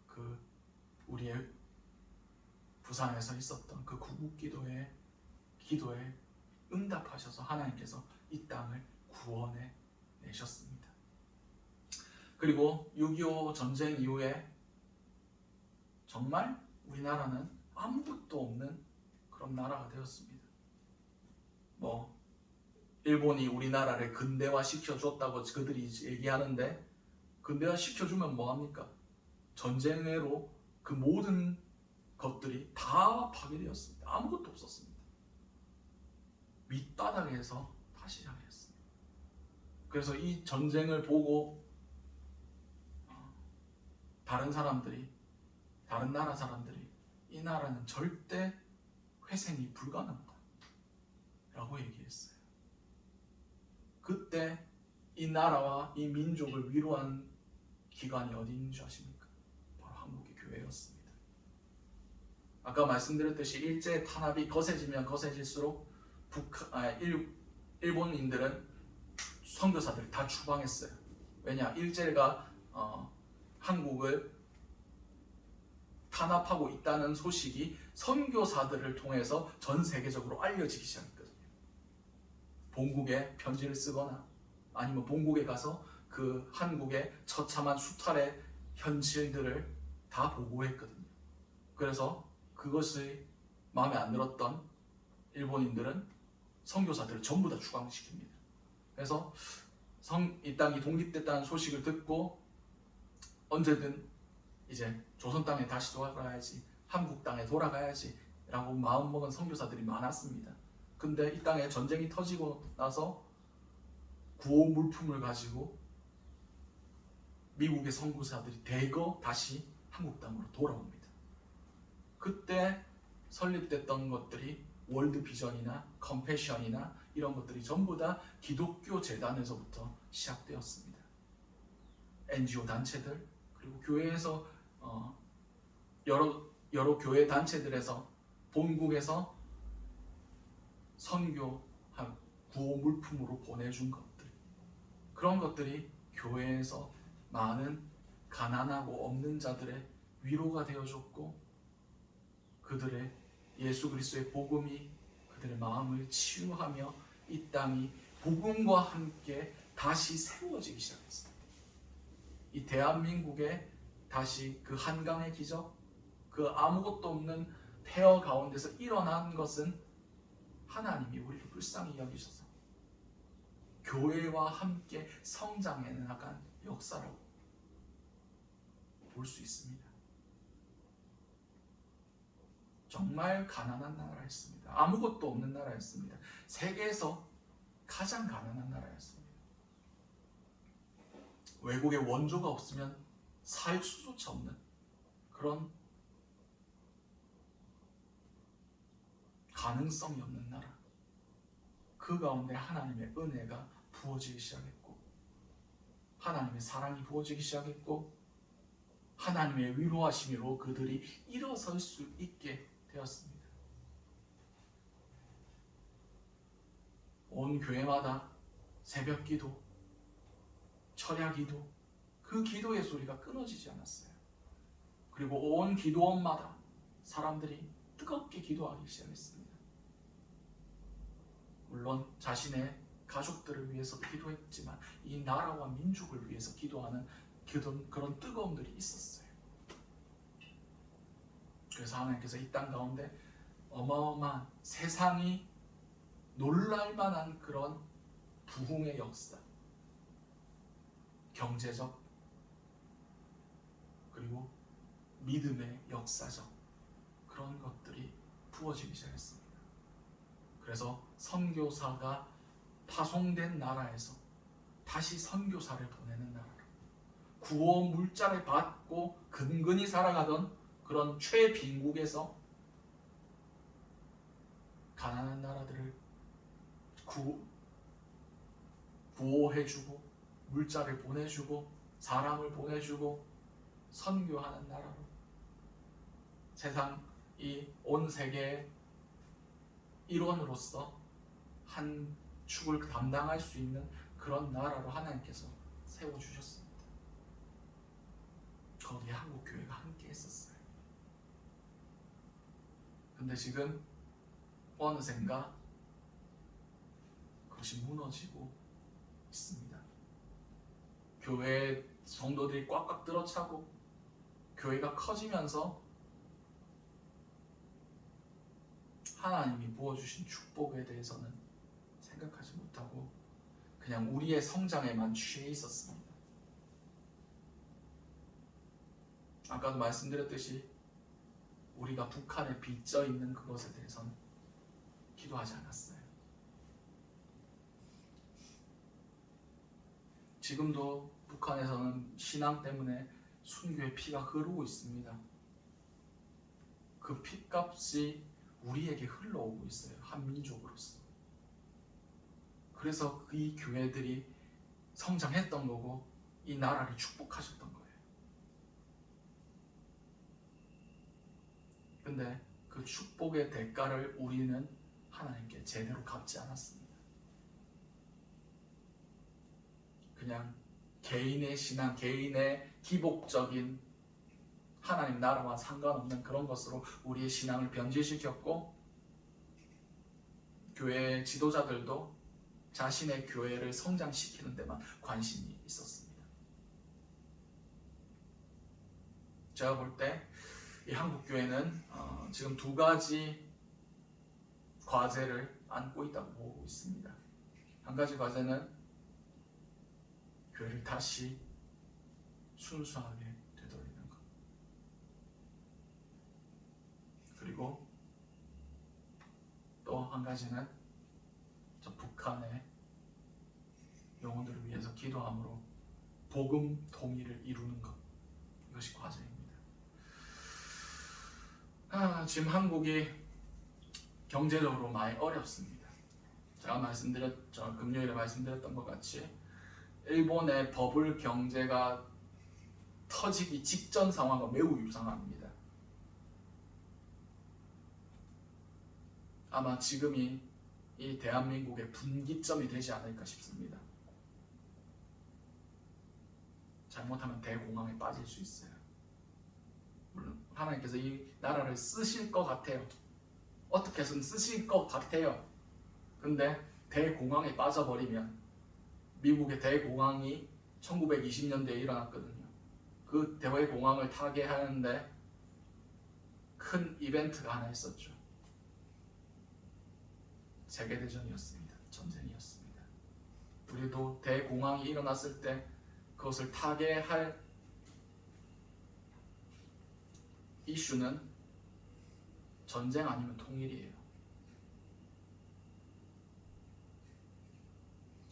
그 우리의 부산에서 있었던 그 구국 기도에 응답하셔서 하나님께서 이 땅을 구원해 내셨습니다. 그리고 6.25 전쟁 이후에 정말 우리나라는 아무것도 없는 그런 나라가 되었습니다. 일본이 우리나라를 근대화 시켜줬다고 그들이 얘기하는데 근데 시켜주면 뭐합니까? 전쟁으로 그 모든 것들이 다 파괴되었습니다. 아무것도 없었습니다. 밑바닥에서 다시 시작했습니다. 그래서 이 전쟁을 보고 다른 사람들이, 다른 나라 사람들이 이 나라는 절대 회생이 불가능하다 라고 얘기했어요. 그때 이 나라와 이 민족을 위로한 기관이 어디 있는 줄 아십니까? 바로 한국의 교회였습니다. 아까 말씀드렸듯이 일제 탄압이 거세지면 거세질수록 일본인들은 선교사들을 다 추방했어요. 왜냐? 일제가 한국을 탄압하고 있다는 소식이 선교사들을 통해서 전 세계적으로 알려지기 시작했거든요. 본국에 편지를 쓰거나 아니면 본국에 가서 그 한국의 처참한 수탈의 현실들을 다 보고했거든요. 그래서 그것이 마음에 안 들었던 일본인들은 선교사들을 전부 다 추방시킵니다. 그래서 이 땅이 독립됐다는 소식을 듣고 언제든 이제 조선 땅에 다시 돌아가야지, 한국 땅에 돌아가야지 라고 마음먹은 선교사들이 많았습니다. 근데 이 땅에 전쟁이 터지고 나서 구호 물품을 가지고 미국의 선교사들이 대거 다시 한국 땅으로 돌아옵니다. 그때 설립됐던 것들이 월드 비전이나 컴패션이나 이런 것들이 전부 다 기독교 재단에서부터 시작되었습니다. NGO 단체들, 그리고 교회에서 여러 교회 단체들에서 본국에서 선교한 구호 물품으로 보내준 것들, 그런 것들이 교회에서 많은 가난하고 없는 자들의 위로가 되어줬고, 그들의 예수 그리스도의 복음이 그들의 마음을 치유하며 이 땅이 복음과 함께 다시 세워지기 시작했습니다. 이 대한민국에 다시 그 한강의 기적, 그 아무것도 없는 폐허 가운데서 일어난 것은 하나님이 우리를 불쌍히 여기셔서 교회와 함께 성장해 나간 역사라고 볼 수 있습니다. 정말 가난한 나라였습니다. 아무것도 없는 나라였습니다. 세계에서 가장 가난한 나라였습니다. 외국의 원조가 없으면 살 수조차 없는 그런 가능성이 없는 나라. 그 가운데 하나님의 은혜가 부어지기 시작했고, 하나님의 사랑이 부어지기 시작했고, 하나님의 위로하심으로 그들이 일어설 수 있게 되었습니다. 온 교회마다 새벽 기도, 철야 기도, 그 기도의 소리가 끊어지지 않았어요. 그리고 온 기도원마다 사람들이 뜨겁게 기도하기 시작했습니다. 물론 자신의 가족들을 위해서도 기도했지만 이 나라와 민족을 위해서 기도하는 그런 뜨거움들이 있었어요. 그래서 하나님께서 이 땅 가운데 어마어마한, 세상이 놀랄만한 그런 부흥의 역사, 경제적 그리고 믿음의 역사적 그런 것들이 부어지기 시작했습니다. 그래서 선교사가 파송된 나라에서 다시 선교사를 보내는 나라로, 구호 물자를 받고 근근히 살아가던 그런 최빈국에서 가난한 나라들을 구호해주고 물자를 보내주고 사람을 보내주고 선교하는 나라로, 세상 이 온 세계의 일원으로서 한 축을 담당할 수 있는 그런 나라로 하나님께서 세워주셨습니다. 거기에 한국교회가 함께 했었어요. 근데 지금 어느샌가 그것이 무너지고 있습니다. 교회 성도들이 꽉꽉 들어차고 교회가 커지면서 하나님이 부어주신 축복에 대해서는 생각하지 못하고 그냥 우리의 성장에만 취해 있었습니다. 아까도 말씀드렸듯이 우리가 북한에 빚져 있는 그것에 대해서는 기도하지 않았어요. 지금도 북한에서는 신앙 때문에 순교의 피가 흐르고 있습니다. 그 피값이 우리에게 흘러오고 있어요. 한 민족으로서. 그래서 이 교회들이 성장했던 거고 이 나라를 축복하셨던 거예요. 근데 그 축복의 대가를 우리는 하나님께 제대로 갚지 않았습니다. 그냥 개인의 신앙, 개인의 기복적인 하나님 나라와 상관없는 그런 것으로 우리의 신앙을 변질시켰고, 교회 지도자들도 자신의 교회를 성장시키는 데만 관심이 있었습니다. 제가 볼 때 이 한국 교회는 지금 두 가지 과제를 안고 있다고 보고 있습니다. 한 가지 과제는 교회를 다시 순수하게 되돌리는 것. 그리고 또 한 가지는 저 북한의 영혼들을 위해서 기도함으로 복음 통일을 이루는 것. 이것이 과제입니다. 지금 한국이 경제적으로 많이 어렵습니다. 제가 금요일에 말씀드렸던 것 같이 일본의 버블 경제가 터지기 직전 상황과 매우 유사합니다. 아마 지금이 이 대한민국의 분기점이 되지 않을까 싶습니다. 잘못하면 대공황에 빠질 수 있어요. 물론 하나님께서 이 나라를 쓰실 것 같아요. 어떻게 해서든 쓰실 것 같아요. 근데 대공황에 빠져버리면, 미국의 대공황이 1920년대에 일어났거든요. 그 대공황을 타개하는데 큰 이벤트가 하나 있었죠. 세계대전이었습니다. 전쟁이었습니다. 우리도 대공황이 일어났을 때 그것을 타개할 이슈는 전쟁 아니면 통일이에요.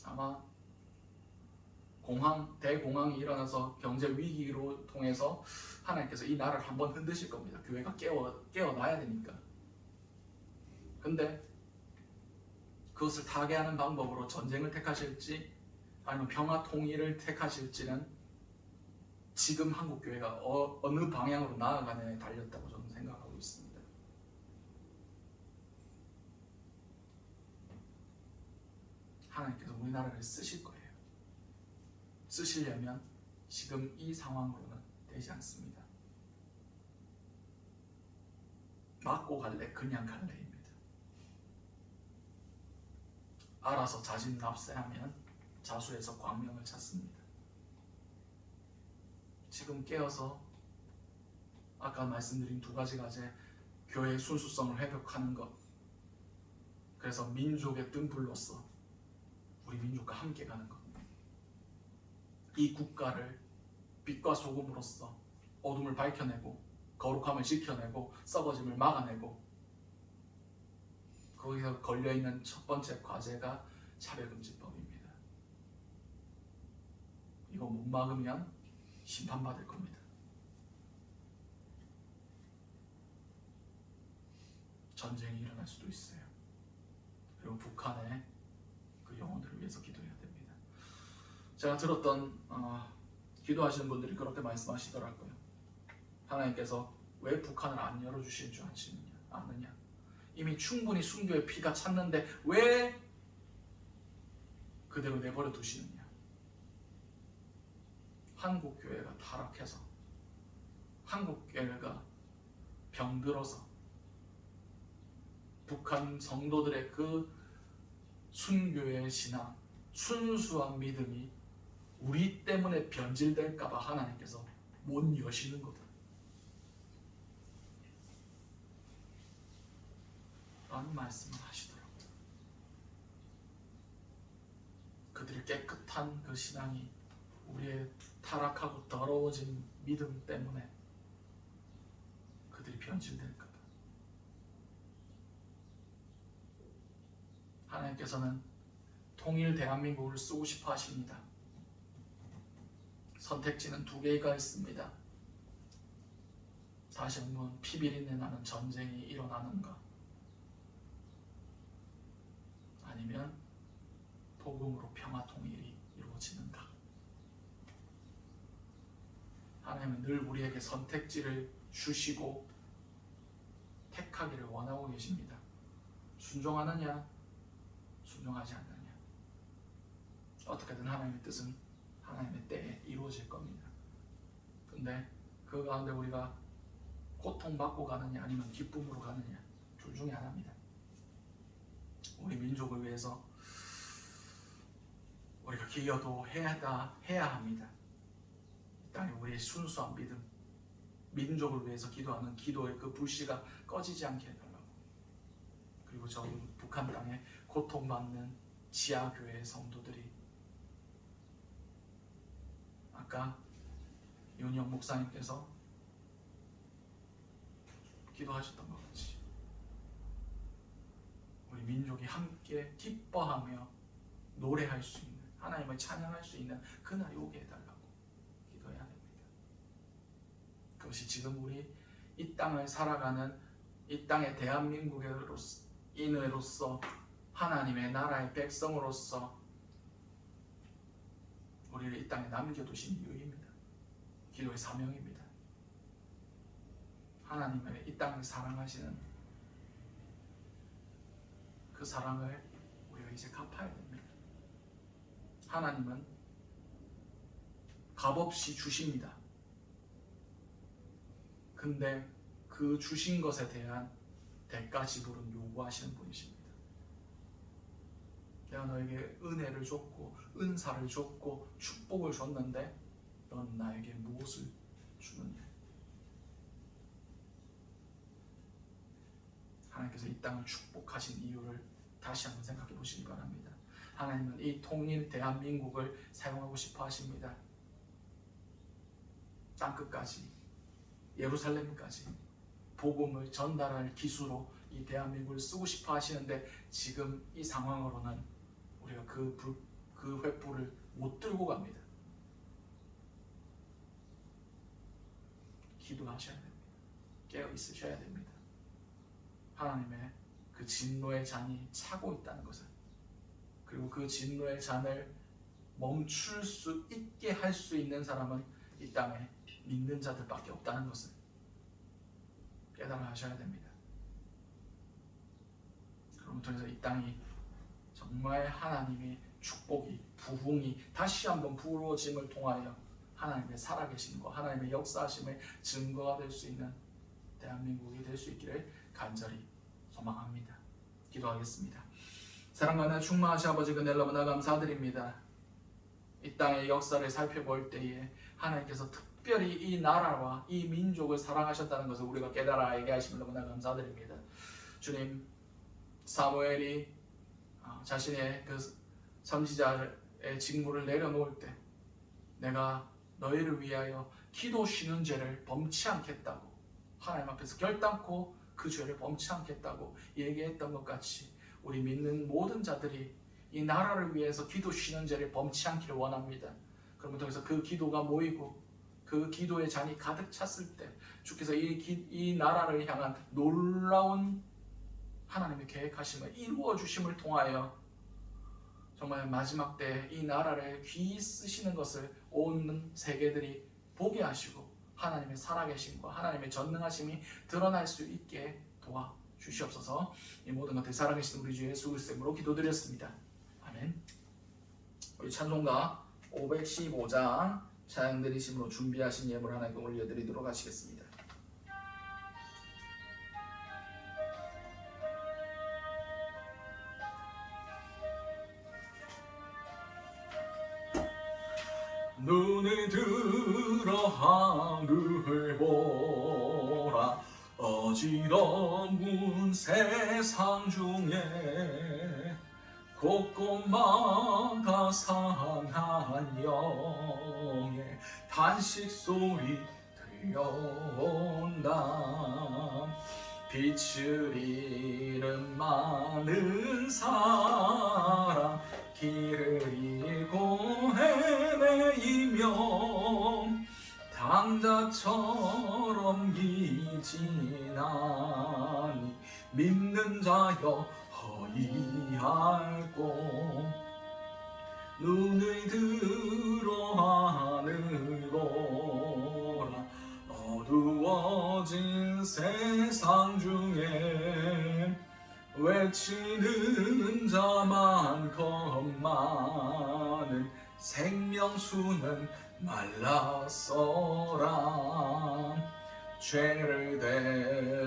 아마 대공황이 일어나서 경제 위기로 통해서 하나님께서 이 나라를 한번 흔드실 겁니다. 교회가 깨어나야 되니까. 근데 그것을 타개하는 방법으로 전쟁을 택하실지 아니면 평화 통일을 택하실지는 지금 한국 교회가 어느 방향으로 나아가느냐에 달렸다고 저는 생각하고 있습니다. 하나님께서 우리나라를 쓰실 거예요. 쓰시려면 지금 이 상황으로는 되지 않습니다. 맞고 갈래, 그냥 갈래입니다. 알아서 자진 납세하면 자수해서 광명을 찾습니다. 지금 깨어서 아까 말씀드린 두 가지 과제, 교회의 순수성을 회복하는 것, 그래서 민족의 등불로서 우리 민족과 함께 가는 것, 이 국가를 빛과 소금으로서 어둠을 밝혀내고 거룩함을 지켜내고 썩어짐을 막아내고, 거기서 걸려있는 첫 번째 과제가 차별금지법입니다. 이거 못 막으면 심판받을 겁니다. 전쟁이 일어날 수도 있어요. 그리고 북한의 그 영혼들을 위해서 기도해야 됩니다. 제가 들었던 기도하시는 분들이 그렇게 말씀하시더라고요. 하나님께서 왜 북한을 안 열어주시는 줄 아느냐? 이미 충분히 순교의 피가 찼는데 왜 그대로 내버려 두시느냐? 한국 교회가 타락해서, 한국 교회가 병들어서 북한 성도들의 그 순교의 신앙, 순수한 믿음이 우리 때문에 변질될까봐 하나님께서 못 여시는 거다 라는 말씀을 하시더라고요. 그들의 깨끗한 그 신앙이 우리의 타락하고 더러워진 믿음 때문에 그들이 변질될까 봐. 하나님께서는 통일 대한민국을 쓰고 싶어 하십니다. 선택지는 두 개가 있습니다. 다시 한번 피비린내 나는 전쟁이 일어나는가, 아니면 복음으로 평화 통일이 이루어지는가. 하나님은 늘 우리에게 선택지를 주시고 택하기를 원하고 계십니다. 순종하느냐, 순종하지 않느냐. 어떻게든 하나님의 뜻은 하나님의 때에 이루어질 겁니다. 근데 그 가운데 우리가 고통받고 가느냐 아니면 기쁨으로 가느냐, 둘 중에 하나입니다. 우리 민족을 위해서 우리가 기여도 해야 합니다. 이 땅에 우리의 순수한 믿음, 민족을 위해서 기도하는 기도의 그 불씨가 꺼지지 않게 해달라고. 그리고 저 북한 땅에 고통받는 지하교회의 성도들이 아까 윤영 목사님께서 기도하셨던 것 같이 우리 민족이 함께 기뻐하며 노래할 수 있는, 하나님을 찬양할 수 있는 그날이 오게 해달라고 기도해야 됩니다. 그것이 지금 우리 이 땅을 살아가는 이 땅의 대한민국인으로서 하나님의 나라의 백성으로서 우리를 이 땅에 남겨두신 이유입니다. 기도의 사명입니다. 하나님의 이 땅을 사랑하시는 그 사랑을 우리가 이제 갚아야 됩니다. 하나님은 값없이 주십니다. 근데 그 주신 것에 대한 대가 지불은 요구하시는 분이십니다. 내가 너에게 은혜를 줬고 은사를 줬고 축복을 줬는데 넌 나에게 무엇을 주느냐. 하나님께서 이 땅을 축복하신 이유를 다시 한번 생각해 보시기 바랍니다. 하나님은 이 통일 대한민국을 사용하고 싶어 하십니다. 땅끝까지, 예루살렘까지 복음을 전달할 기수로 이 대한민국을 쓰고 싶어 하시는데 지금 이 상황으로는 우리가 그 횃불을 못 들고 갑니다. 기도하셔야 됩니다. 깨어 있으셔야 됩니다. 하나님의 그 진노의 잔이 차고 있다는 것을, 그리고 그 진노의 잔을 멈출 수 있게 할 수 있는 사람은 이 땅에 믿는 자들밖에 없다는 것을 깨달아 하셔야 됩니다. 그럼 통해서 이 땅이 정말 하나님의 축복이, 부흥이 다시 한번 부러짐을 통하여 하나님의 살아계심과 하나님의 역사하심의 증거가 될 수 있는 대한민국이 될 수 있기를 간절히 소망합니다. 기도하겠습니다. 사랑과 하나님 충만하신 아버지 그늘 너무나 감사드립니다. 이 땅의 역사를 살펴볼 때에 하나님께서 특별히 이 나라와 이 민족을 사랑하셨다는 것을 우리가 깨달아 알게 하시면 너무나 감사드립니다. 주님, 사무엘이 자신의 그 선지자의 직무를 내려놓을 때 내가 너희를 위하여 기도 쉬는 죄를 범치 않겠다고 하나님 앞에서 결단코 그 죄를 범치 않겠다고 얘기했던 것 같이 우리 믿는 모든 자들이 이 나라를 위해서 기도 쉬는 죄를 범치 않기를 원합니다. 그러면 통해서 그 기도가 모이고 그 기도의 잔이 가득 찼을 때 주께서 이 나라를 향한 놀라운 하나님의 계획하심을 이루어 주심을 통하여 정말 마지막 때 이 나라를 귀히 쓰시는 것을 온 세계들이 보게 하시고 하나님의 살아계심과 하나님의 전능하심이 드러날 수 있게 도와주시옵소서. 이 모든 것들 살아계신 우리 주 예수 그리스도의 이름으로 기도드렸습니다. 아멘. 우리 찬송가 515장 찬양 드리심으로 준비하신 예물 하나님께 올려드리도록 하시겠습니다. 눈을 들어 하늘을 보라. 어지러운 세상 중에 곳곳마다 상한 영의 단식 소리 끌려온다. 빛을 잃은 많은 사람 길을 잃고 헤매이며 당자처럼 기지나니 믿는 자여 허이할꼬 눈을 들어 하늘 보라 어두워진 세상 중에 외치는 자만큼 많은 생명수는 말랐어라 죄를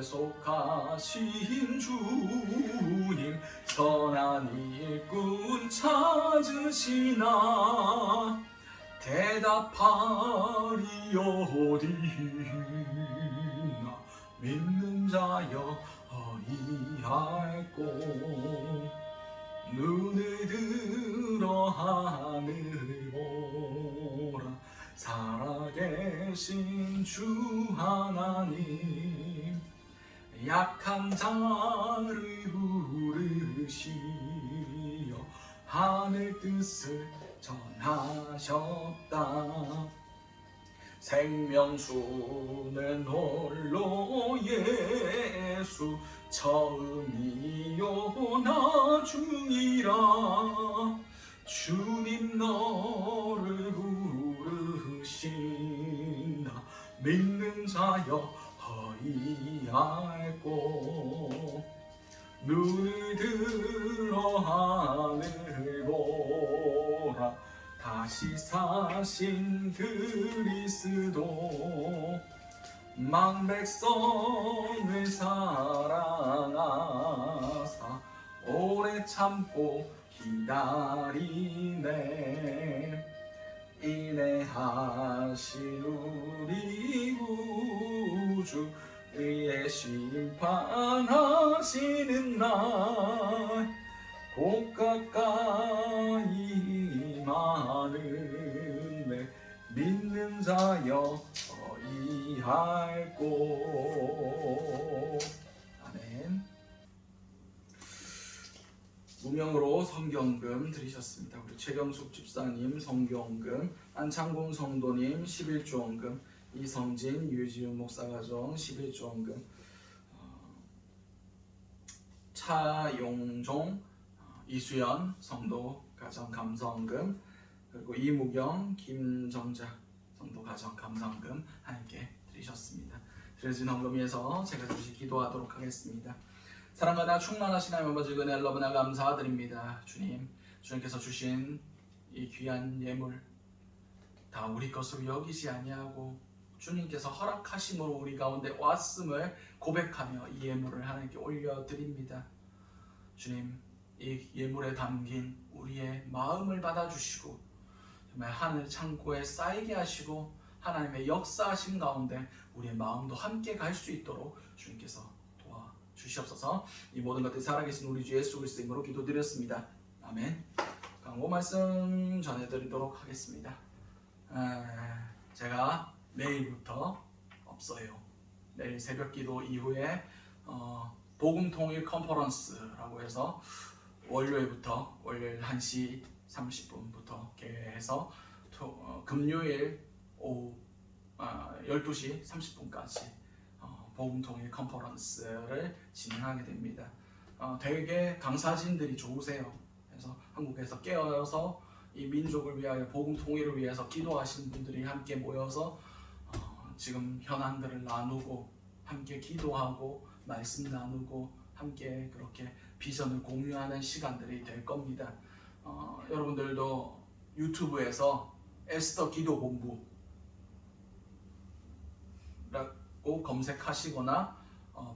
대속하신 주님 선한 일꾼 찾으시나 대답하리오디나 믿는 자여 허이할꼬 눈을 들어 하늘 보라 살아계신 주 하나님 약한 자를 부르시어 하늘 뜻을 전하셨다 생명수는 홀로 예수 처음이요 나중이라 주님 너를 부르신다 믿는 자여 허이할꼬 눈을 들어 하늘 보라 다시 사신 그리스도 망백성을 사랑하사 오래 참고 기다리네 인내하신 우리 구주 의의 심판하시는 날 곧 가까이 임하는데 믿는 자여 허이할꼬 아멘. 무명으로 성경금 드리셨습니다. 우리 최경숙 집사님 성경금, 안창곤 성도님 11조원금, 이성진 유지훈 목사가정 11조원금, 차용종 이수연 성도 가정 감성금, 그리고 이무경 김정자 성도 가정 감성금 함께 드리셨습니다. 드려진 헌금위에서 제가 다시 기도하도록 하겠습니다. 사랑과 충만하신 하나님 아버지 은혜 너무나 감사드립니다. 주님, 주님께서 주신 이 귀한 예물 다 우리 것으로 여기지 아니하고 주님께서 허락하심으로 우리 가운데 왔음을 고백하며 이 예물을 하나님께 올려드립니다. 주님, 이 예물에 담긴 우리의 마음을 받아주시고 정말 하늘 창고에 쌓이게 하시고 하나님의 역사하심 가운데 우리의 마음도 함께 갈 수 있도록 주님께서 도와주시옵소서. 이 모든 것들이 살아계신 우리 주 예수 그리스도 이름으로 기도드렸습니다. 아멘. 광고 말씀 전해드리도록 하겠습니다. 제가 내일부터 없어요. 내일 새벽기도 이후에 복음통일 컨퍼런스라고 해서 월요일부터 월요일 1시 30분부터 개회해서 금요일 오후 12시 30분까지 복음통일 컨퍼런스를 진행하게 됩니다. 되게 강사진들이 좋으세요. 그래서 한국에서 깨어서 이 민족을 위하여 복음 통일을 위해서 기도하시는 분들이 함께 모여서 지금 현안들을 나누고 함께 기도하고 말씀 나누고 함께 그렇게 비전을 공유하는 시간들이 될 겁니다. 여러분들도 유튜브에서 에스더 기도본부라고 검색하시거나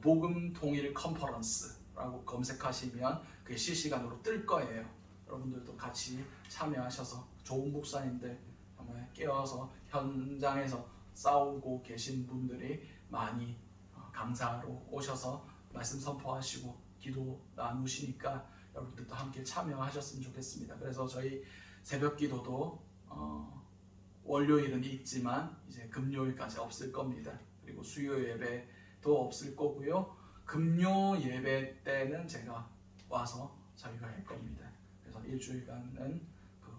복음 통일 컨퍼런스라고 검색하시면 그게 실시간으로 뜰 거예요. 여러분들도 같이 참여하셔서 좋은 목사님들 정말 깨어서 현장에서 싸우고 계신 분들이 많이 강사로 오셔서 말씀 선포하시고 기도 나누시니까 여러분들도 함께 참여하셨으면 좋겠습니다. 그래서 저희 새벽 기도도 월요일은 있지만 이제 금요일까지 없을 겁니다. 그리고 수요 예배도 없을 거고요. 금요 예배 때는 제가 와서 자유할 겁니다. 그래서 일주일간은 그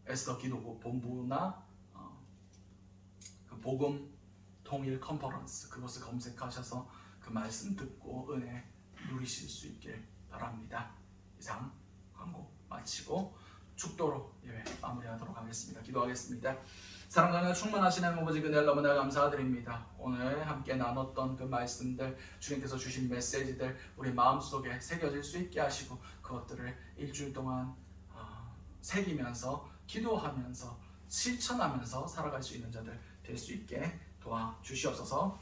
에스더 기도 본부나 그 복음 통일 컨퍼런스 그것을 검색하셔서 그 말씀 듣고 은혜 누리실 수 있길 바랍니다. 이상 광고 마치고 축도로 예배 마무리하도록 하겠습니다. 기도하겠습니다. 사랑하는 충만하신 하나님 아버지 그날 너무나 감사드립니다. 오늘 함께 나눴던 그 말씀들 주님께서 주신 메시지들 우리 마음속에 새겨질 수 있게 하시고 그것들을 일주일 동안 새기면서 기도하면서 실천하면서 살아갈 수 있는 자들 될 수 있게 도와주시옵소서.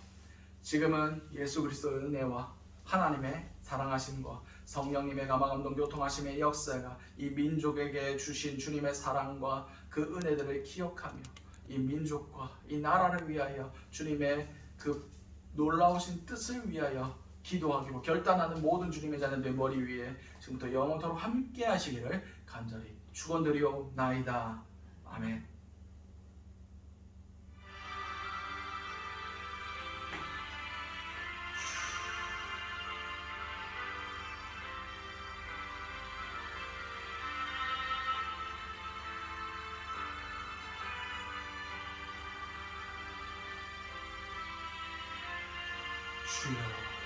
지금은 예수 그리스도의 은혜와 하나님의 사랑하심과 성령님의 감화감동 교통하심의 역사가 이 민족에게 주신 주님의 사랑과 그 은혜들을 기억하며 이 민족과 이 나라를 위하여 주님의 그 놀라우신 뜻을 위하여 기도하기로 결단하는 모든 주님의 자녀들의 머리 위에 지금부터 영원토록 함께 하시기를 간절히 축원드리옵나이다. 아멘. 주여